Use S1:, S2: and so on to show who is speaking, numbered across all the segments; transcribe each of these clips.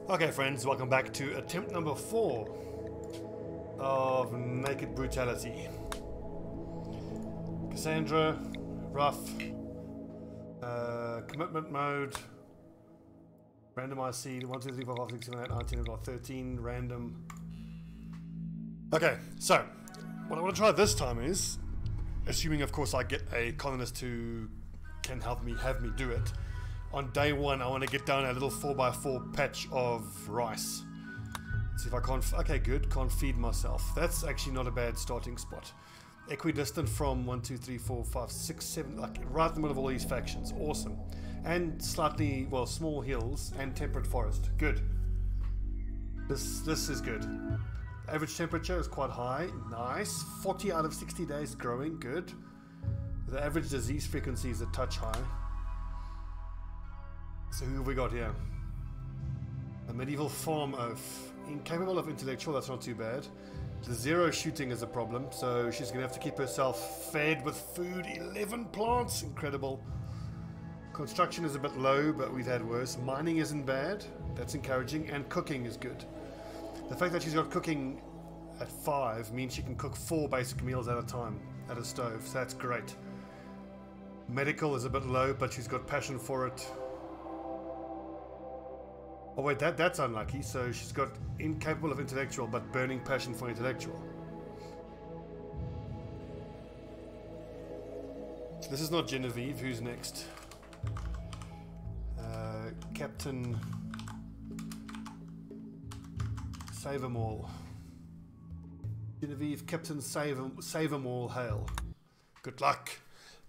S1: Okay friends, welcome back to attempt number 4 of Naked Brutality. Cassandra, rough, commitment mode, randomized seed, 1, 2, 3, 4, 5, 6, 7, 8, 9, 10, 11, 13, random. Okay, so what I want to try this time is, assuming of course I get a colonist who can have me do it, on day 1 I want to get down a little 4x4 patch of rice. Let's see if I can't, okay good, can't feed myself. That's actually not a bad starting spot. Equidistant from 1, 2, 3, 4, 5, 6, 7, like right in the middle of all these factions, awesome. And slightly, well, small hills and temperate forest, good. This is good. Average temperature is quite high, nice. 40 out of 60 days growing, good. The average disease frequency is a touch high. So who have we got here? A medieval farm oaf. Incapable of intellectual, that's not too bad. The 0 shooting is a problem, so she's going to have to keep herself fed with food. 11 plants, incredible. Construction is a bit low, but we've had worse. Mining isn't bad, that's encouraging, and cooking is good. The fact that she's got cooking at 5 means she can cook 4 basic meals at a time at a stove, so that's great. Medical is a bit low, but she's got passion for it. Oh wait, that's unlucky. So she's got incapable of intellectual, but burning passion for intellectual. So this is not Genevieve. Who's next? Captain SavEmAll. Genevieve, Captain SavEmAll, hail. Good luck.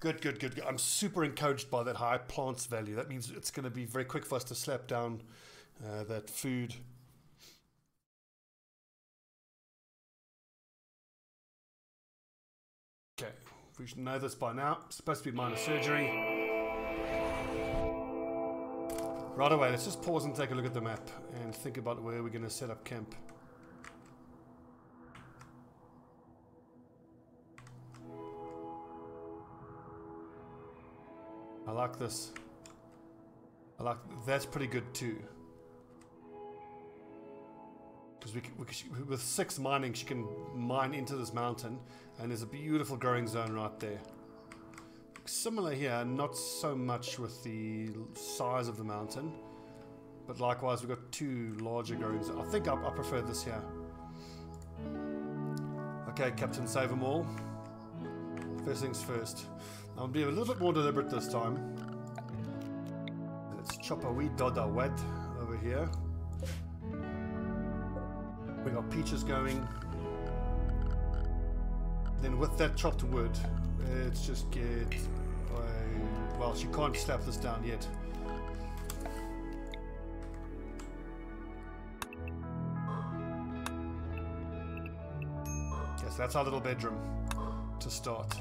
S1: Good. I'm super encouraged by that high plants value. That means it's going to be very quick for us to slap down that food. Okay, we should know this by now. It's supposed to be minor surgery. Right away, let's just pause and take a look at the map and think about where we're going to set up camp. I like this. That's pretty good too. Because with 6 mining, she can mine into this mountain, and there's a beautiful growing zone right there. Similar here, not so much with the size of the mountain, but likewise we've got 2 larger growing zones. I think I prefer this here. Okay, Captain SavEmAll. First things first. I'll be a little bit more deliberate this time. Let's chop a wee dodda wet over here. We got peaches going. Then with that chopped wood, let's just get well, she can't slap this down yet. Okay, so that's our little bedroom to start.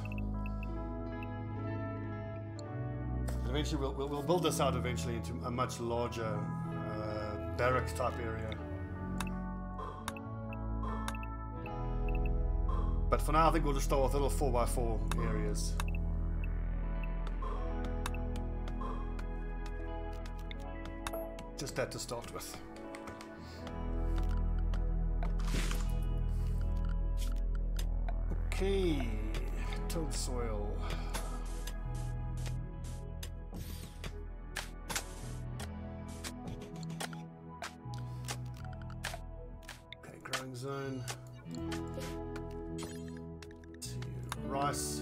S1: And eventually we'll build this out eventually into a much larger barracks type area. But for now I think we'll just start with little 4x4 areas. Just that to start with. Okay, tilled soil. Okay, growing zone. Let's see, rice.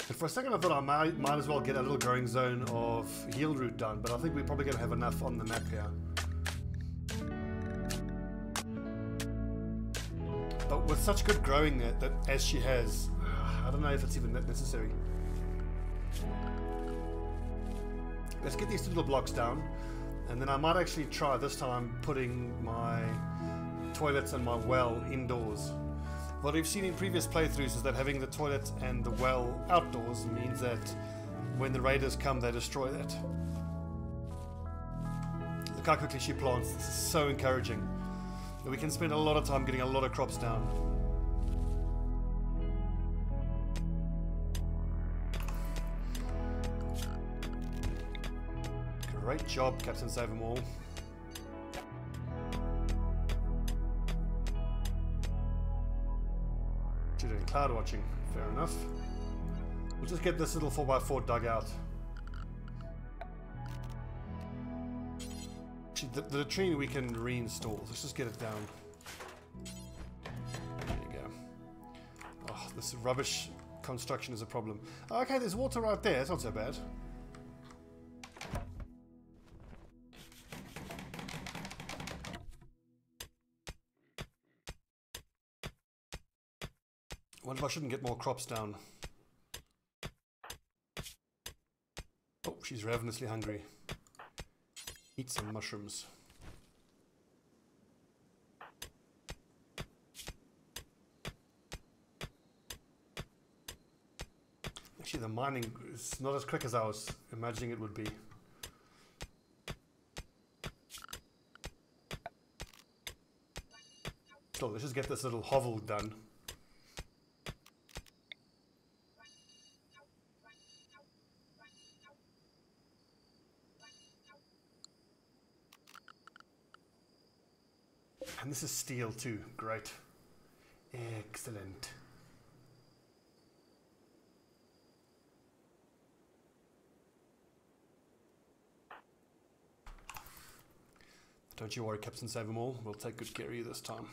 S1: And for a second I thought I might as well get a little growing zone of heel root done, but I think we're probably going to have enough on the map here. But with such good growing that as she has, I don't know if it's even that necessary. Let's get these 2 little blocks down, and then I might actually try this time putting my toilets and my well indoors. What we've seen in previous playthroughs is that having the toilet and the well outdoors means that when the raiders come, they destroy that. Look how quickly she plants. This is so encouraging. We can spend a lot of time getting a lot of crops down. Great job, CaptSavEmAll. You're doing cloud watching, fair enough. We'll just get this little 4x4 dug out. Actually, the latrine we can reinstall. Let's just get it down. There you go. Oh, this rubbish construction is a problem. Oh, okay, there's water right there. It's not so bad. I wonder if I shouldn't get more crops down. Oh, she's ravenously hungry. Eat some mushrooms. Actually, the mining is not as quick as I was imagining it would be. So let's just get this little hovel done. And this is steel too. Great. Excellent. Don't you worry, CaptSavEmAll. We'll take good care of you this time.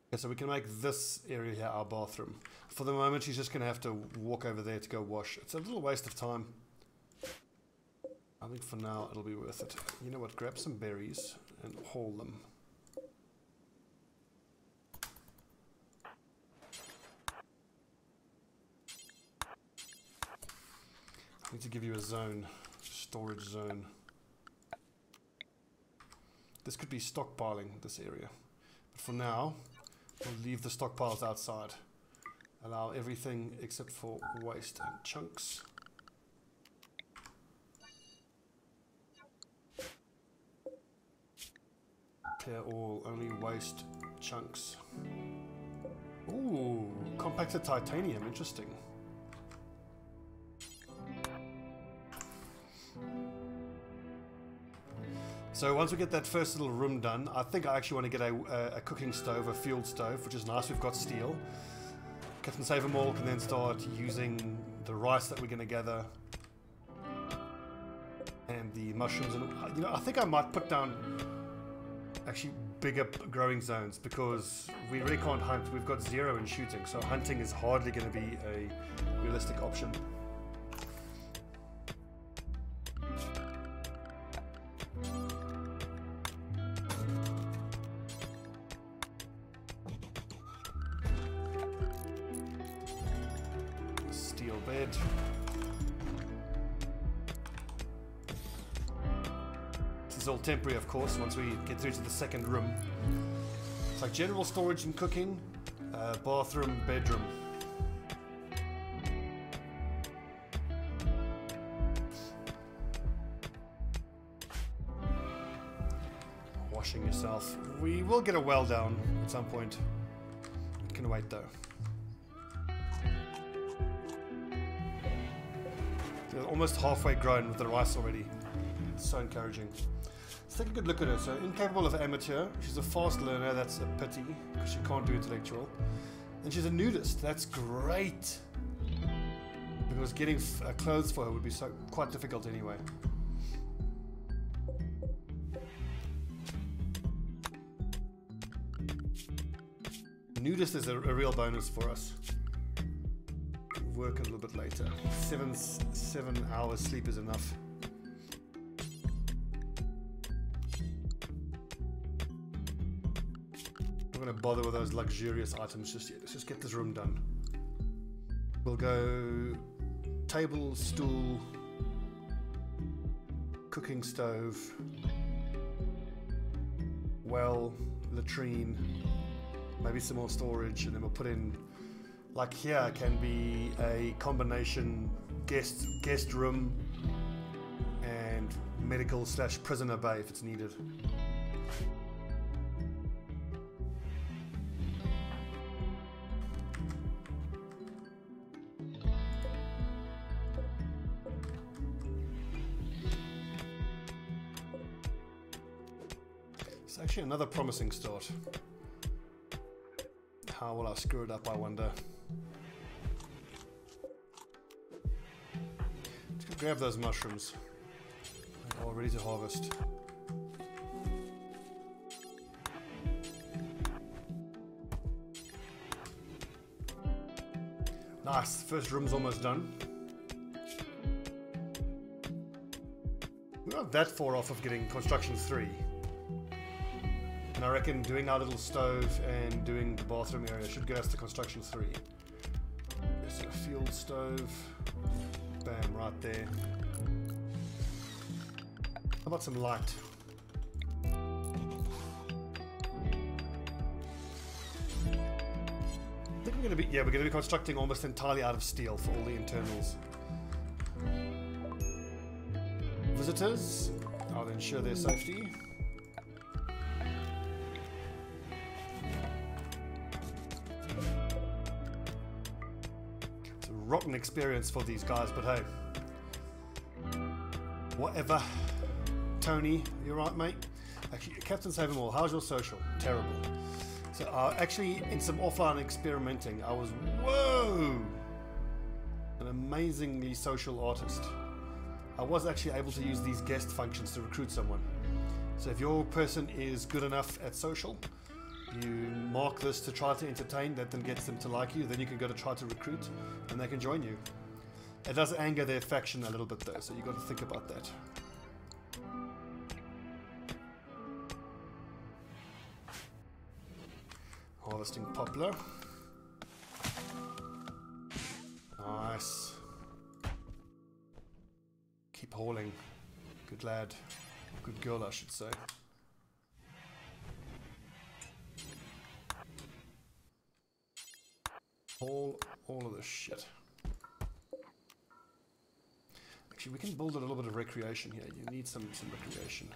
S1: Okay, so we can make this area here our bathroom. For the moment, she's just going to have to walk over there to go wash. It's a little waste of time. I think for now it'll be worth it. You know what? Grab some berries and haul them. I need to give you a zone, storage zone. This could be stockpiling, this area. But for now, we'll leave the stockpiles outside. Allow everything except for waste and chunks. Clear all, only waste chunks. Ooh, compacted titanium, interesting. So once we get that first little room done, I think I actually want to get a cooking stove, a fuel stove, which is nice. We've got steel. CaptSavEmAll can then start using the rice that we're going to gather and the mushrooms. And you know, I think I might put down actually bigger growing zones because we really can't hunt. We've got 0 in shooting, so hunting is hardly going to be a realistic option. Steel bed. This is all temporary, of course, once we get through to the second room. It's like general storage and cooking, bathroom, bedroom. Washing yourself. We will get a well down at some point. It can wait though. They're almost halfway grown with the rice already. It's so encouraging. Let's take a good look at her. So, incapable of amateur. She's a fast learner. That's a pity because she can't do intellectual. And she's a nudist. That's great. Because getting clothes for her would be quite difficult anyway. Nudist is a real bonus for us. Work a little bit later. 7 hours sleep is enough. I'm not going to bother with those luxurious items just yet. Let's just get this room done. We'll go table, stool, cooking stove, well, latrine, maybe some more storage, and then we'll put in, like here can be a combination guest room and medical / prisoner bay if it's needed. It's actually another promising start. How will I screw it up, I wonder? Just gonna grab those mushrooms. They're all ready to harvest. Nice, first room's almost done. We're not that far off of getting construction 3. And I reckon doing our little stove and doing the bathroom area should get us to construction 3. There's a fuel stove. Bam, right there. How about some light? I think we're going to be constructing almost entirely out of steel for all the internals. Visitors, I'll ensure their safety. It's a rotten experience for these guys, but hey, whatever. Tony, you right, mate? Actually, CaptSavEmAll, how's your social? Terrible. So actually, in some offline experimenting, I was, whoa, an amazingly social artist. I was actually able to use these guest functions to recruit someone. So if your person is good enough at social, you mark this to try to entertain, that then gets them to like you, then you can go to try to recruit, and they can join you. It does anger their faction a little bit though, so you got to think about that. Harvesting poplar. Nice. Keep hauling. Good lad. Good girl, I should say. Haul all of this shit. Actually, we can build a little bit of recreation here. You need some recreation.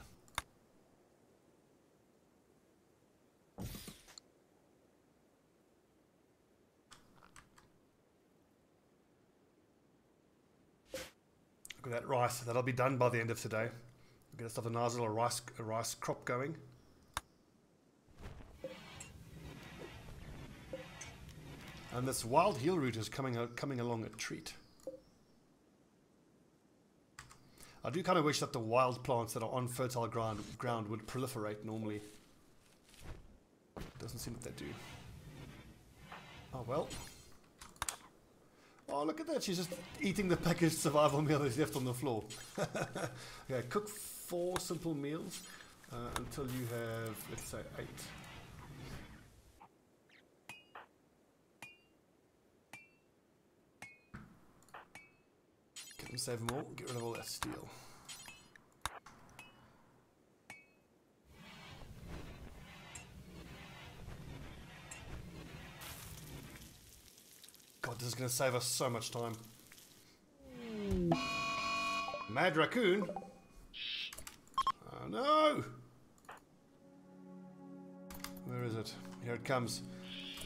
S1: Look at that rice. That'll be done by the end of today. We'll get us a nice little rice crop going. And this wild heel root is coming along a treat. I do kind of wish that the wild plants that are on fertile ground would proliferate normally. Doesn't seem that they do. Oh well. Oh, look at that. She's just eating the packaged survival meal that's left on the floor. Okay, cook 4 simple meals until you have, let's say, 8. CaptSavEmAll, get rid of all that steel. God, this is going to save us so much time. Mad raccoon? Oh no! Where is it? Here it comes.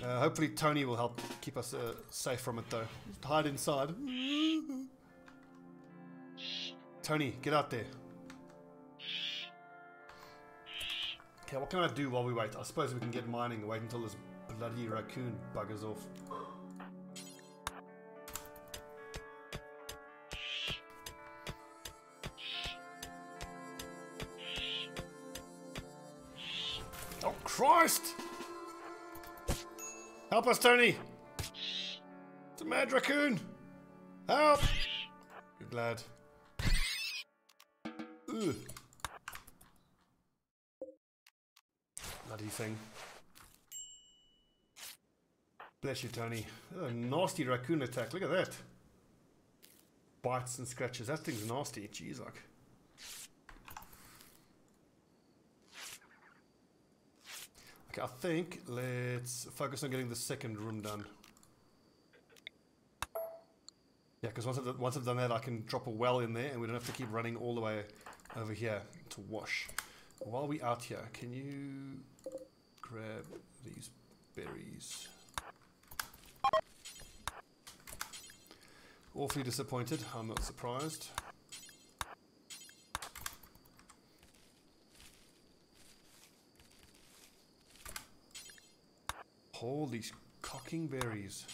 S1: Hopefully Tony will help keep us safe from it though. Just hide inside. Tony, get out there. Okay, what can I do while we wait? I suppose we can get mining and wait until this bloody raccoon buggers off. Oh, Christ! Help us, Tony! It's a mad raccoon! Help! Good lad. Ugh. Bloody thing. Bless you, Tony. A nasty raccoon attack. Look at that. Bites and scratches. That thing's nasty. Jeez, like. Okay, I think let's focus on getting the second room done. Yeah, because once I've done that, I can drop a well in there and we don't have to keep running all the way over here to wash. While we out here, can you grab these berries? Awfully disappointed, I'm not surprised. Holy cocking berries.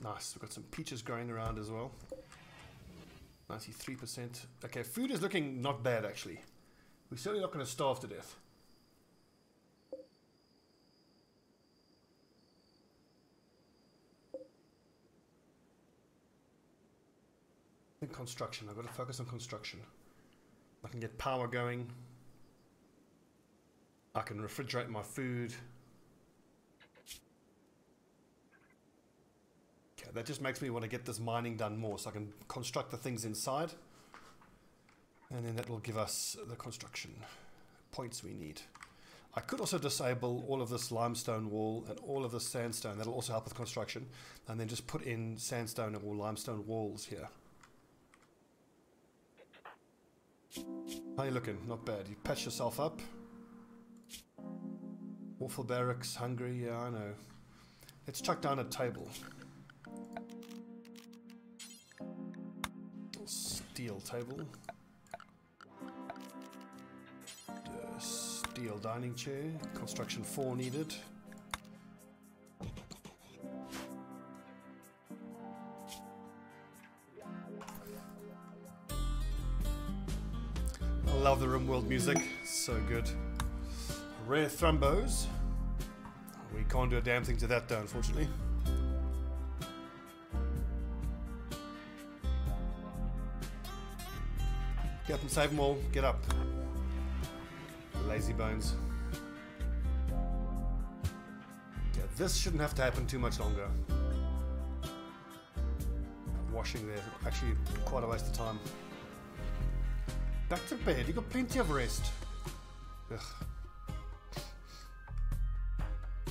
S1: Nice, we've got some peaches growing around as well. 93%. Okay, food is looking not bad actually. We're certainly not going to starve to death. In construction, I've got to focus on construction. I can get power going. I can refrigerate my food. Okay, that just makes me want to get this mining done more so I can construct the things inside. And then that will give us the construction points we need. I could also disable all of this limestone wall and all of this sandstone. That'll also help with construction. And then just put in sandstone or limestone walls here. How you looking? Not bad. You patched yourself up. Awful barracks, hungry, yeah, I know. Let's chuck down a table. Steel table. Steel dining chair. Construction 4 needed. I love the Rimworld music. So good. Rare thrombos. We can't do a damn thing to that though, unfortunately. CaptSavEmAll, get up. Lazy bones. Yeah, this shouldn't have to happen too much longer. Washing there, actually quite a waste of time. Back to bed, you got plenty of rest. Ugh.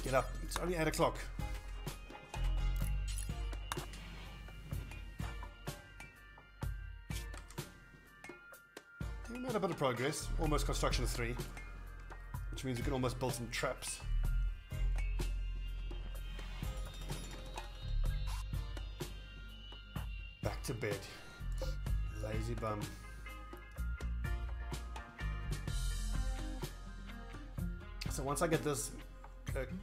S1: Get up, it's only 8 o'clock. We made a bit of progress, almost construction 3, which means we can almost build some traps. Back to bed, lazy bum. So once I get this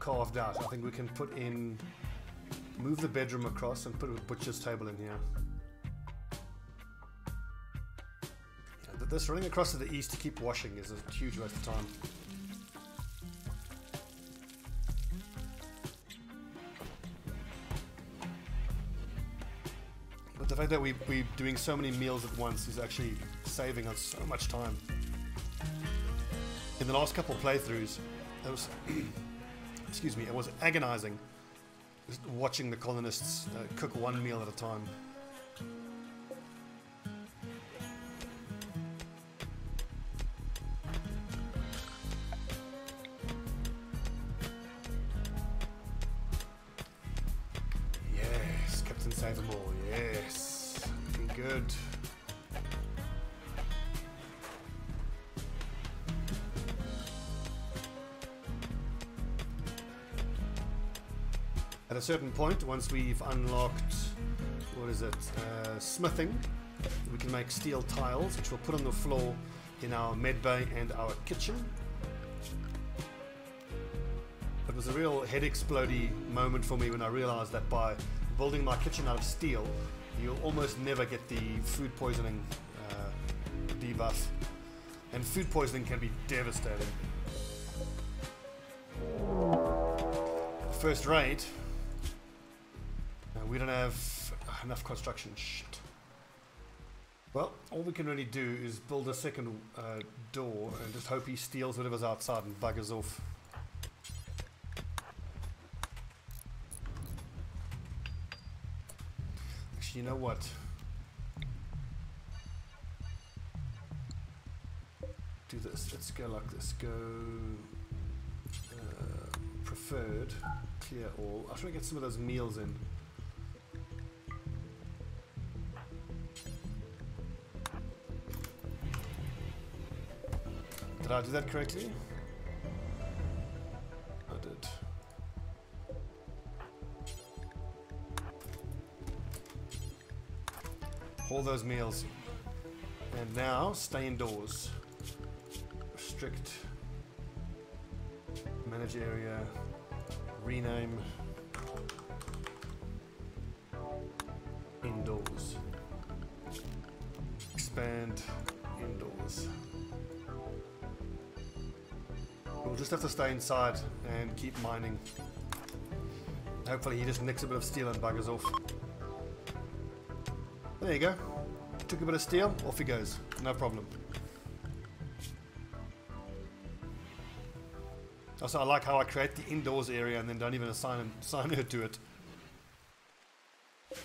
S1: carved out, I think we can put in, move the bedroom across and put a butcher's table in here. Yeah, this running across to the east to keep washing is a huge waste of time. But the fact that we're doing so many meals at once is actually saving us so much time. In the last couple of playthroughs, it was, excuse me, it was agonizing just watching the colonists cook one meal at a time. Yes, CaptSavEmAll, yes, looking good. At a certain point, once we've unlocked, what is it, smithing, we can make steel tiles, which we'll put on the floor in our med bay and our kitchen. It was a real head explodey moment for me when I realized that by building my kitchen out of steel, you'll almost never get the food poisoning debuff. And food poisoning can be devastating. First rate. We don't have enough construction. Shit. Well, all we can really do is build a second door and just hope he steals whatever's outside and buggers off. Actually, you know what? Do this. Let's go like this. Go preferred. Clear all. I'll try to get some of those meals in. Did I do that correctly? I did. All those meals. And now, stay indoors. Restrict. Manage area. Rename. Indoors. Expand indoors. We'll just have to stay inside and keep mining. Hopefully he just nicks a bit of steel and buggers off. There you go. Took a bit of steel, off he goes. No problem. Also, I like how I create the indoors area and then don't even assign her to it. Okay,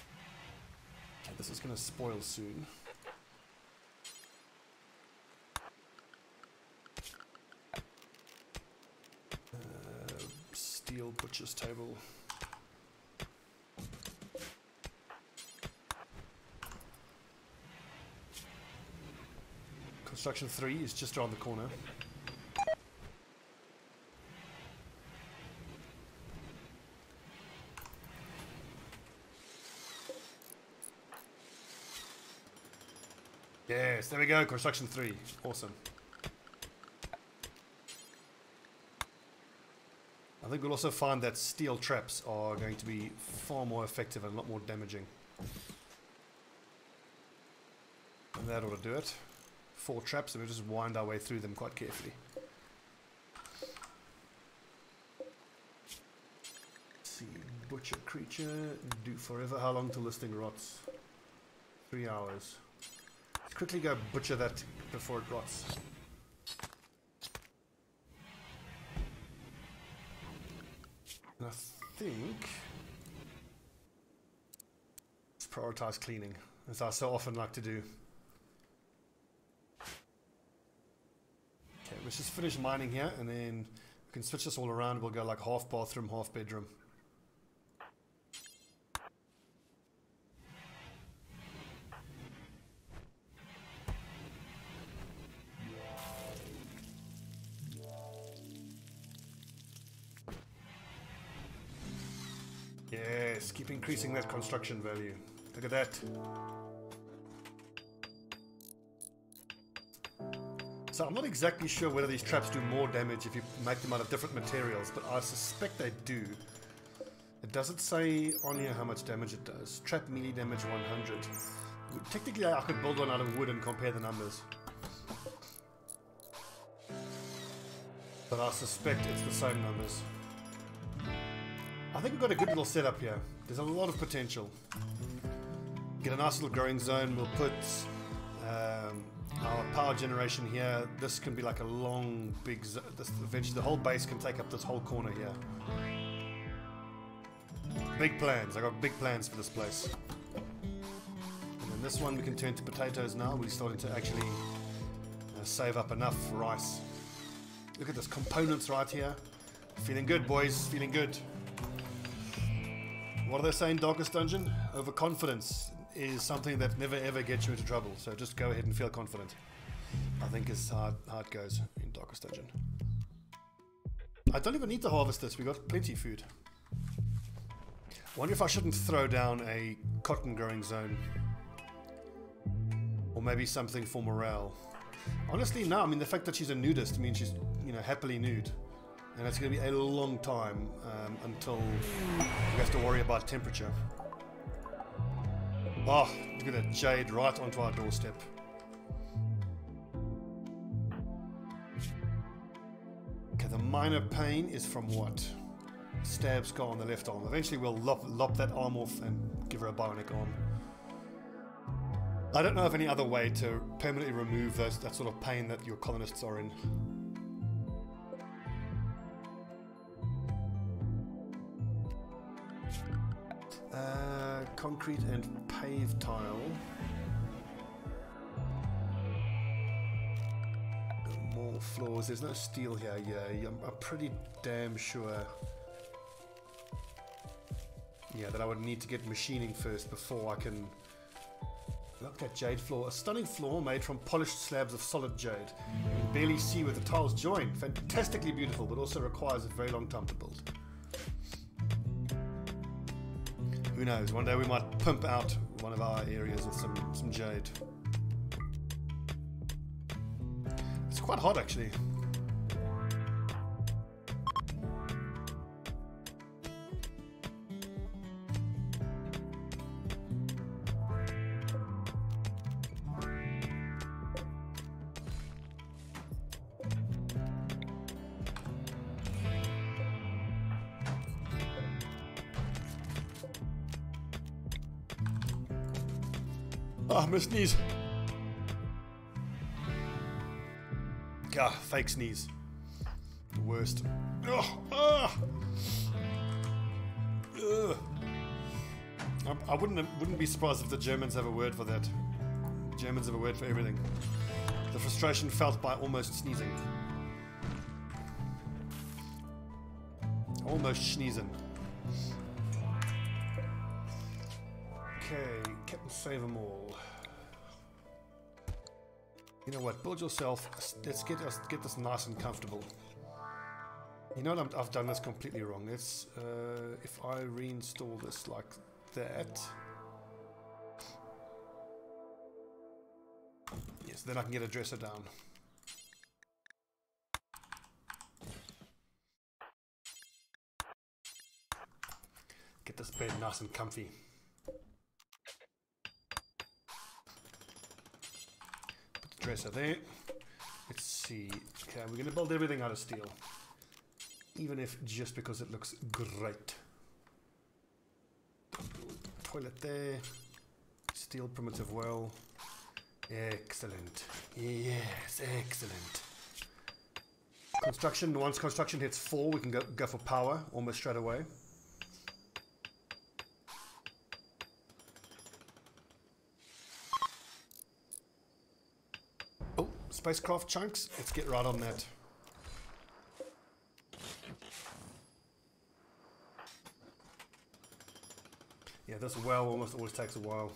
S1: this is going to spoil soon. Steel butcher's table. Construction 3 is just around the corner. Yes, there we go, construction 3. Awesome. I think we'll also find that steel traps are going to be far more effective and a lot more damaging. And that ought to do it. 4 traps, and we'll just wind our way through them quite carefully. Let's see, butcher creature, do forever. How long till this thing rots? 3 hours. Let's quickly go butcher that before it rots. And I think let's prioritize cleaning, as I so often like to do. Okay, let's just finish mining here, and then we can switch this all around. We'll go like half bathroom, half bedroom. Yes, keep increasing that construction value. Look at that. So I'm not exactly sure whether these traps do more damage if you make them out of different materials, but I suspect they do. It doesn't say on here how much damage it does. Trap melee damage 100. Technically I could build one out of wood and compare the numbers. But I suspect it's the same numbers. I think we've got a good little setup here. There's a lot of potential. Get a nice little growing zone. We'll put our power generation here. This can be like a long, big zone. Eventually the whole base can take up this whole corner here. Big plans. I got big plans for this place. And then this one we can turn to potatoes now. We're starting to actually save up enough rice. Look at this. Components right here. Feeling good, boys. Feeling good. What are they saying, Darkest Dungeon? Overconfidence is something that never ever gets you into trouble. So just go ahead and feel confident. I think is how it goes in Darkest Dungeon. I don't even need to harvest this. We got plenty of food. I wonder if I shouldn't throw down a cotton growing zone. Or maybe something for morale. Honestly, no. I mean, the fact that she's a nudist means she's, you know, happily nude. And it's going to be a long time until we have to worry about temperature. Oh, look at that jade right onto our doorstep. Okay, the minor pain is from what? Stab scar on the left arm. Eventually we'll lop that arm off and give her a bionic arm. I don't know of any other way to permanently remove that sort of pain that your colonists are in. Concrete and paved tile. More floors. There's no steel here. Yeah, I'm pretty damn sure. Yeah, that I would need to get machining first before I can. Look at jade floor. A stunning floor made from polished slabs of solid jade. You can barely see where the tiles join. Fantastically beautiful, but also requires a very long time to build. Who knows? One day we might pimp out one of our areas with some jade. It's quite hot actually. Ah, my sneeze. Ah, fake sneeze. The worst. Oh, ah. Ugh. I wouldn't be surprised if the Germans have a word for that. Germans have a word for everything. The frustration felt by almost sneezing. Almost sneezing. Okay, CaptSavEmAll. You know what? Build yourself. Let's get this nice and comfortable. You know what? I've done this completely wrong. Let's if I reinstall this like that. Yes, then I can get a dresser down. Get this bed nice and comfy. Put the dresser there. Let's see. Okay, we're going to build everything out of steel. Even if just because it looks great. Toilet there. Steel primitive well. Excellent. Yes, excellent. Construction. Once construction hits 4, we can go for power almost straight away. Oh, spacecraft chunks. Let's get right on that. Yeah, this well almost always takes a while.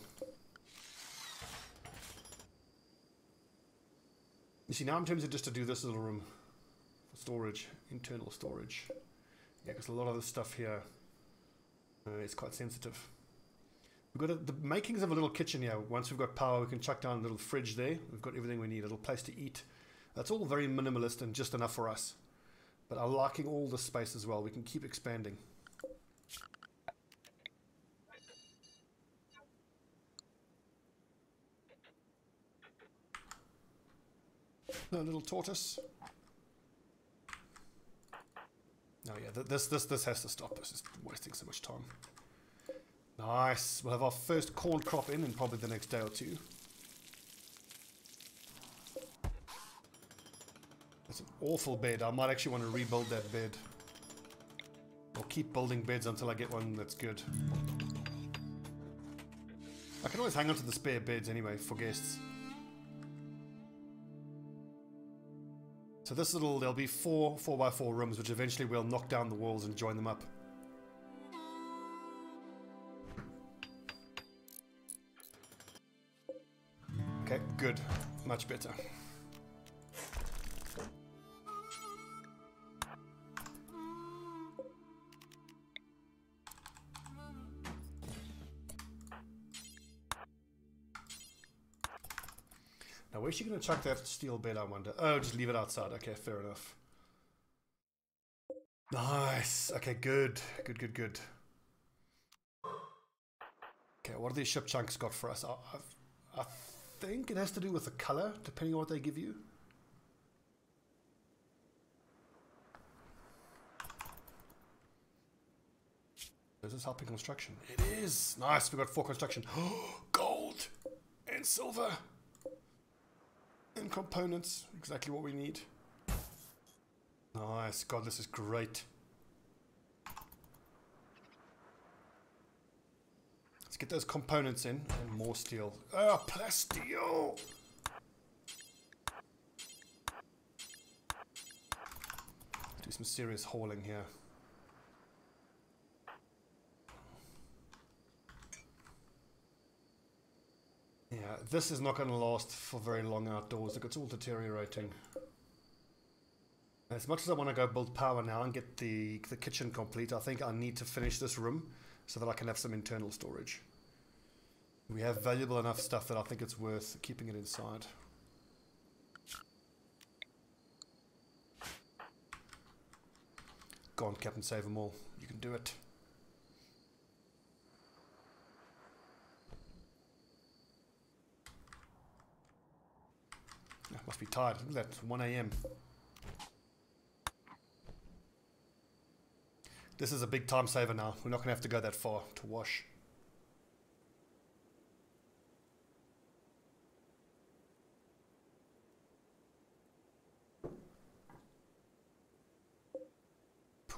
S1: You see, now I'm tempted just to do this little room for storage, internal storage. Yeah, because a lot of this stuff here is quite sensitive. We've got the makings of a little kitchen here. Once we've got power, we can chuck down a little fridge there. We've got everything we need, a little place to eat. That's all very minimalist and just enough for us. But I'm liking all the space as well. We can keep expanding. A little tortoise. Oh yeah, this has to stop. This is wasting so much time. Nice. We'll have our first corn crop in probably the next day or two. That's an awful bed. I might actually want to rebuild that bed. I'll keep building beds until I get one that's good. I can always hang on to the spare beds anyway for guests. So this there'll be 4 4x4 rooms, which eventually we'll knock down the walls and join them up. Okay, good. Much better. Now, where's she going to chuck that steel bed, I wonder? Oh, just leave it outside. Okay, fair enough. Nice. Okay, good. Good. Okay, what have these ship chunks got for us? I think it has to do with the color, depending on what they give you. Is this helping construction? It is. Nice, we've got 4 construction. Gold and silver. And components, exactly what we need. Nice, God, this is great. Let's get those components in and more steel. Oh, plasteel! Do some serious hauling here. Yeah, this is not going to last for very long outdoors. Look, it's all deteriorating. As much as I want to go build power now and get the kitchen complete, I think I need to finish this room so that I can have some internal storage. We have valuable enough stuff that I think it's worth keeping it inside. Go on, CaptSavEmAll. You can do it. Must be tired. Look at that, 1 AM. This is a big time saver now. We're not going to have to go that far to wash.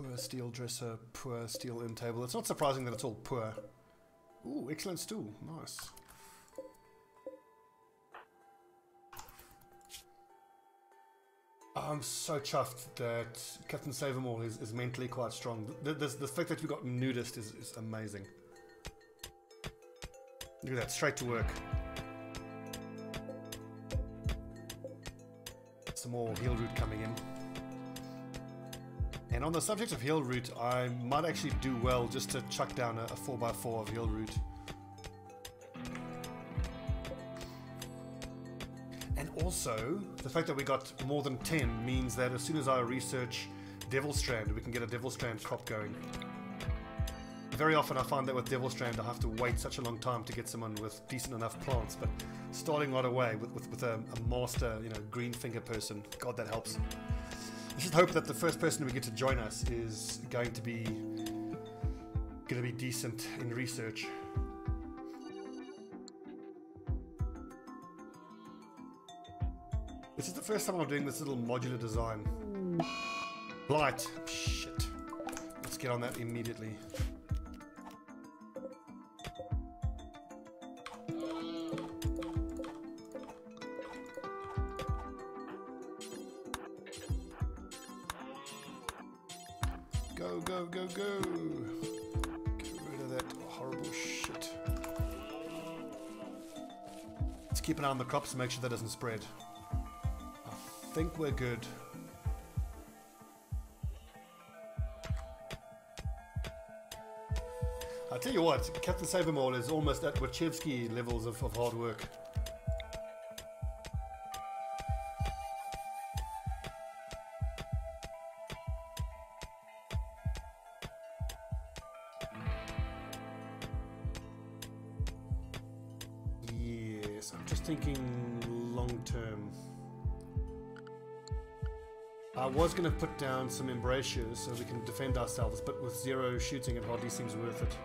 S1: Poor steel dresser, poor steel end table. It's not surprising that it's all poor. Ooh, excellent stool. Nice. I'm so chuffed that CaptSavEmAll is mentally quite strong. The fact that we got nudist is amazing. Look at that, straight to work. Some more heel root coming in. And on the subject of heel root, I might actually do well just to chuck down a 4x4 of heel root. And also, the fact that we got more than 10 means that as soon as I research Devil Strand, we can get a Devil Strand crop going. Very often I find that with Devil Strand I have to wait such a long time to get someone with decent enough plants, but starting right away with a master, you know, green finger person, God, that helps. I just hope that the first person we get to join us is going to be decent in research. This is the first time I'm doing this little modular design. Light. Shit. Let's get on that immediately. Go, go, go. Get rid of that horrible shit. Let's keep an eye on the crops and make sure that doesn't spread. I think we're good. I tell you what, CaptSavEmAll is almost at Wachowski levels of hard work. Yes, I'm just thinking long term. I was going to put down some embrasures so we can defend ourselves, but with 0 shooting it hardly seems worth it.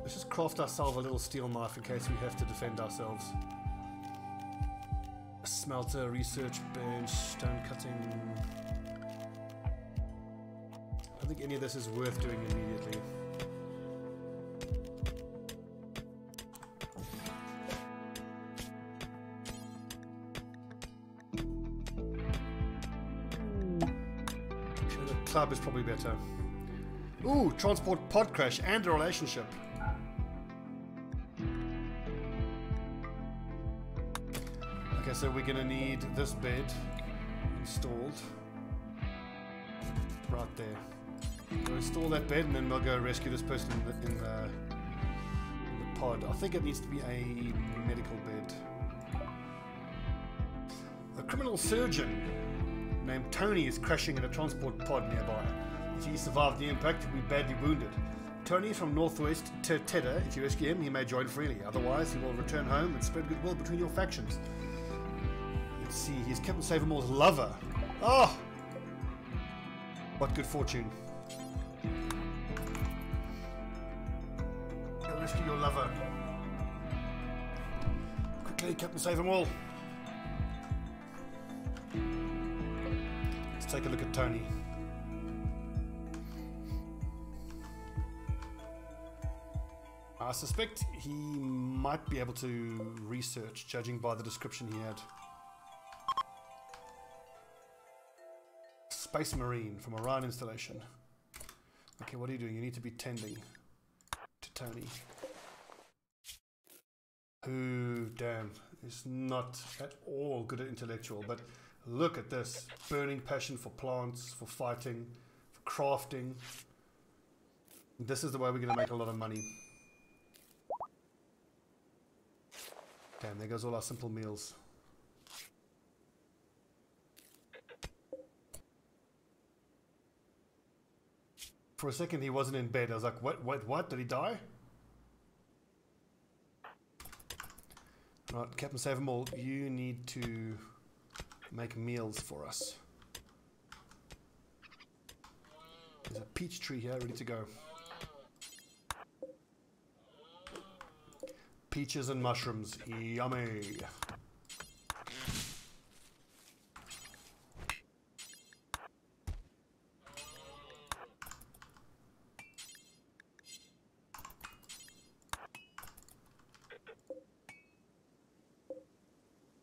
S1: Let's just craft ourselves a little steel knife in case we have to defend ourselves. A smelter, research bench, stone cutting. I don't think any of this is worth doing immediately. Club is probably better. Ooh, transport pod crash and a relationship. Okay, so we're gonna need this bed installed right there. We'll install that bed and then we'll go rescue this person in the pod. I think it needs to be a medical bed. A criminal surgeon named Tony is crashing in a transport pod nearby. If he survived the impact, he'll be badly wounded. Tony is from Northwest Tedder. If you rescue him, he may join freely. Otherwise, he will return home and spread goodwill between your factions. Let's see, he's CaptSavEmAll's lover. Oh! What good fortune. Go rescue your lover. Quickly, CaptSavEmAll. Take a look at Tony. I suspect he might be able to research, judging by the description he had. Space Marine from Orion installation. Okay, what are you doing? You need to be tending to Tony. Who, damn, is not at all good at intellectual, but look at this. Burning passion for plants, for fighting, for crafting. This is the way we're going to make a lot of money. Damn, there goes all our simple meals. For a second he wasn't in bed. I was like, what? Did he die? Right, CaptSavEmAll, you need to make meals for us. There's a peach tree here ready to go. Peaches and mushrooms, yummy.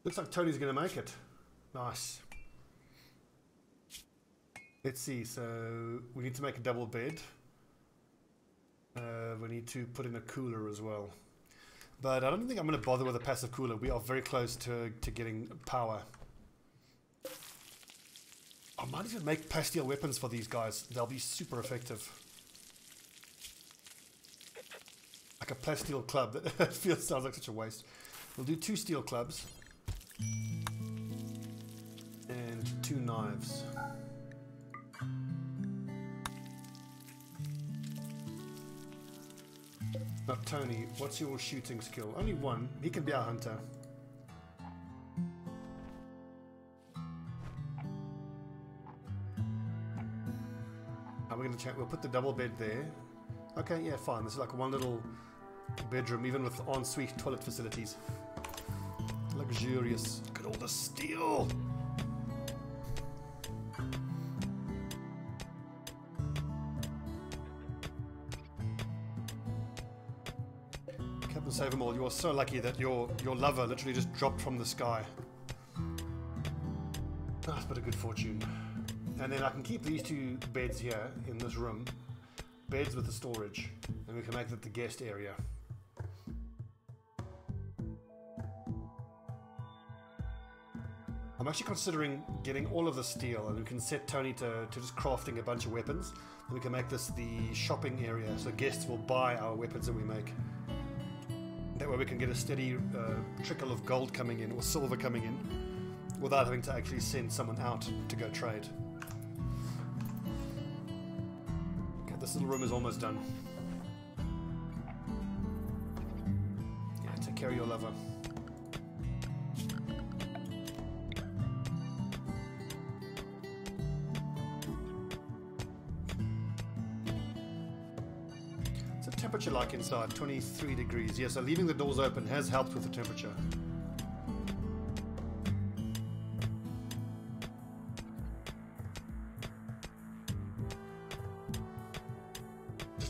S1: Looks like Tony's going to make it. Nice. Let's see, so we need to make a double bed. We need to put in a cooler as well. But I don't think I'm going to bother with a passive cooler. We are very close to getting power. I might even make plasteel weapons for these guys. They'll be super effective. Like a plasteel club. That sounds like such a waste. We'll do 2 steel clubs. And 2 knives. Now, Tony, what's your shooting skill? Only 1. He can be our hunter. We're going to check. We'll put the double bed there. Okay, yeah, fine. This is like one little bedroom, even with ensuite toilet facilities. Luxurious. Look at all the steel. CaptSavEmAll, you are so lucky that your lover literally just dropped from the sky. That's but a good fortune. And then I can keep these 2 beds here in this room, beds with the storage, and we can make that the guest area. I'm actually considering getting all of the steel, and we can set Tony to just crafting a bunch of weapons, and we can make this the shopping area, so guests will buy our weapons that we make. That way we can get a steady trickle of gold coming in, or silver coming in, without having to actually send someone out to go trade. This little room is almost done. Yeah, take care of your lover. What's the temperature like inside? 23 degrees. Yeah, so leaving the doors open has helped with the temperature.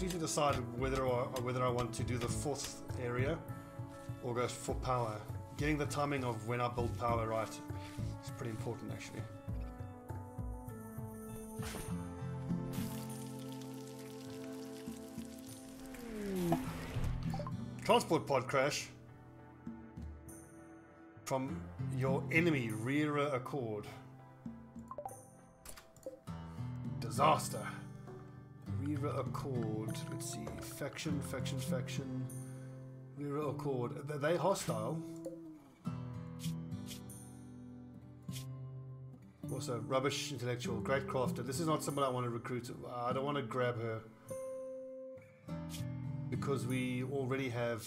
S1: Need to decide whether I want to do the 4th area or go for power. Getting the timing of when I build power right is pretty important, actually. Transport pod crash from your enemy rear accord. Disaster. Rear Accord. Let's see. Faction. Rear Accord. Are they hostile? Also, rubbish intellectual. Great crafter. This is not someone I want to recruit. I don't want to grab her. Because we already have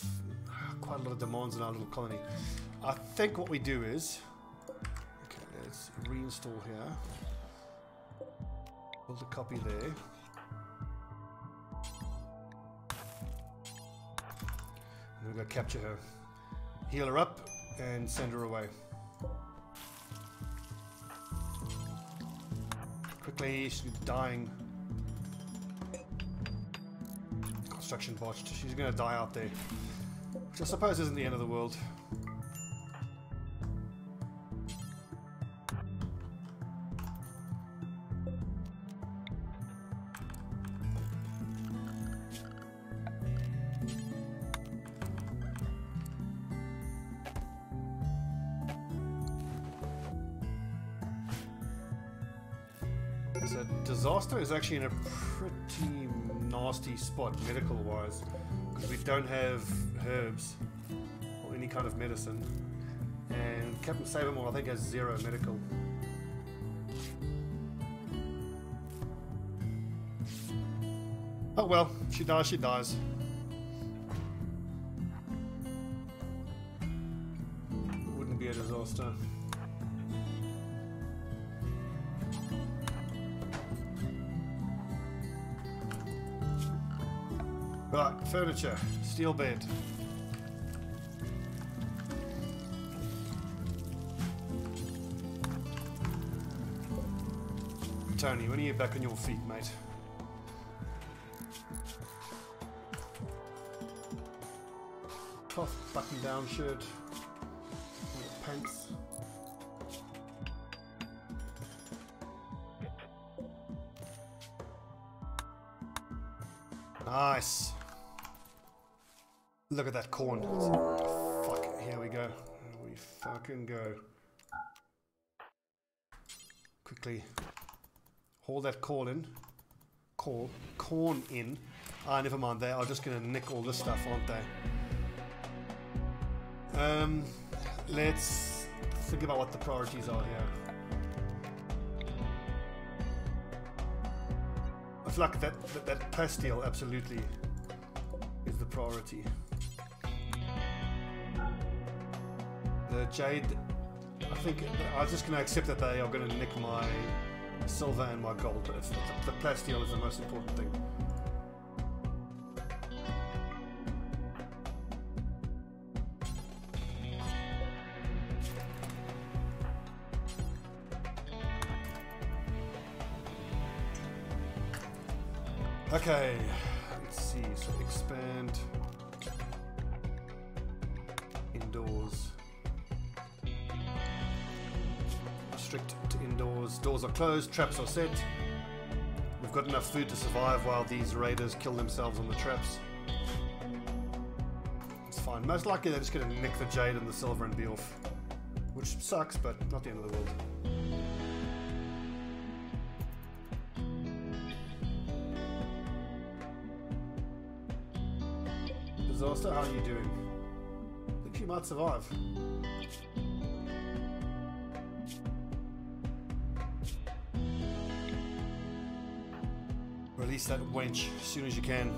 S1: quite a lot of demands in our little colony. I think what we do is... Okay, let's reinstall here. Build a copy there. And we'll go capture her, heal her up, and send her away. Quickly, she's dying. Construction botched. She's going to die out there, which I suppose isn't the end of the world. So disaster is actually in a pretty nasty spot medical wise because we don't have herbs or any kind of medicine, and CaptSavEmAll I think has 0 medical. Oh well, she dies, she dies. Wouldn't be a disaster. Right, furniture, steel bed. Tony, when are you back on your feet, mate? Cloth button-down shirt, pants. Nice. Look at that corn. Fuck, here we go. Here we fucking go. Quickly haul that corn in. Corn in. Ah, never mind. They are just going to nick all this stuff, aren't they? Let's think about what the priorities are here. I feel like that plasteel absolutely is the priority. The jade, I think I'm just going to accept that they are going to nick my silver and my gold, but the plasteel is the most important thing. Okay, let's see, so expand indoors, restrict to indoors, doors are closed, traps are set, we've got enough food to survive while these raiders kill themselves on the traps. It's fine, most likely they're just going to nick the jade and the silver and be off, which sucks, but not the end of the world. Disaster, how are you doing? I think you might survive. Release that wench as soon as you can.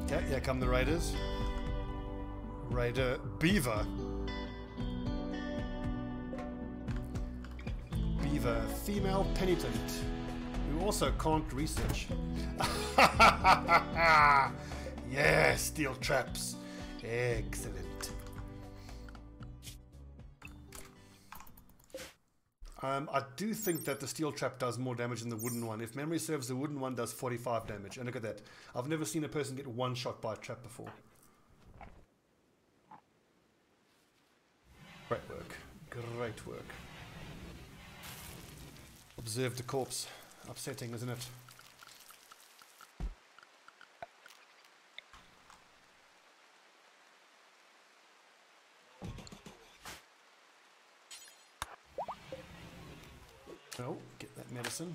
S1: Okay, here come the raiders. Raider Beaver. Beaver, female penitent, who also can't research. Yeah, steel traps. Excellent. I do think that the steel trap does more damage than the wooden one. If memory serves, the wooden one does 45 damage. And look at that. I've never seen a person get one shot by a trap before. Great work. Great work. Observe the corpse. Upsetting, isn't it? Oh, get that medicine.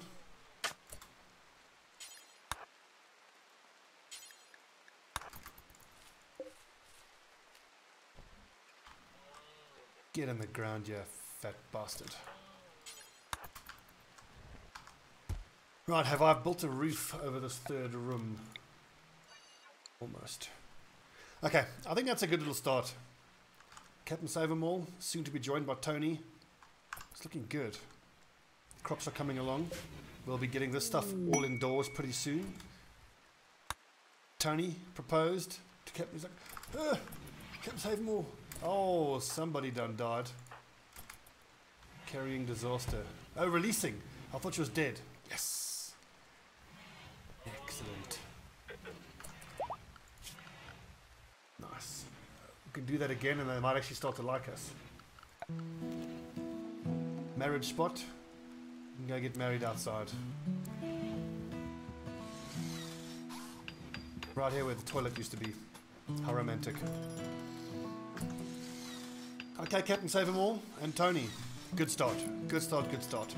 S1: Get in the ground, you fat bastard. Right, have I built a roof over this third room? Almost. Okay, I think that's a good little start. CaptSavEmAll, soon to be joined by Tony. It's looking good. Crops are coming along. We'll be getting this stuff all indoors pretty soon. Tony proposed to Cap. He's like, CaptSavEmAll. Oh, somebody done died. Carrying disaster. Oh, releasing. I thought she was dead. Yes. Excellent. Nice. We can do that again and they might actually start to like us. Marriage spot. I'm gonna get married outside. Right here where the toilet used to be. How romantic. Okay, CaptSavEmAll and Tony. Good start. Good start, good start.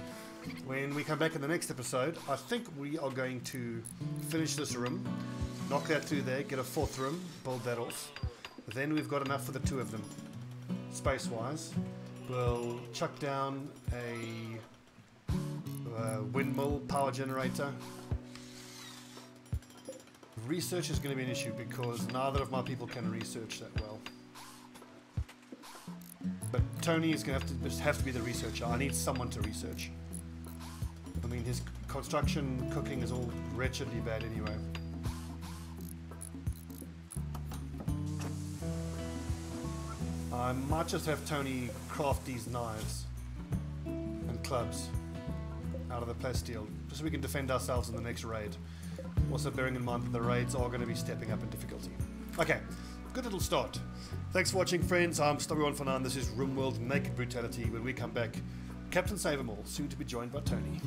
S1: When we come back in the next episode, I think we are going to finish this room, knock that through there, get a fourth room, build that off. Then we've got enough for the two of them. Space-wise, we'll chuck down a windmill power generator. Research is going to be an issue because neither of my people can research that well. But Tony is going to have to be the researcher. I need someone to research. I mean, his construction cooking is all wretchedly bad anyway. I might just have Tony craft these knives and clubs out of the plasteel, just so we can defend ourselves in the next raid. Also bearing in mind that the raids are going to be stepping up in difficulty. Okay, good little start. Thanks for watching, friends. I'm Stobbie149. This is Rimworld Naked Brutality. When we come back, CaptSavEmAll, soon to be joined by Tony.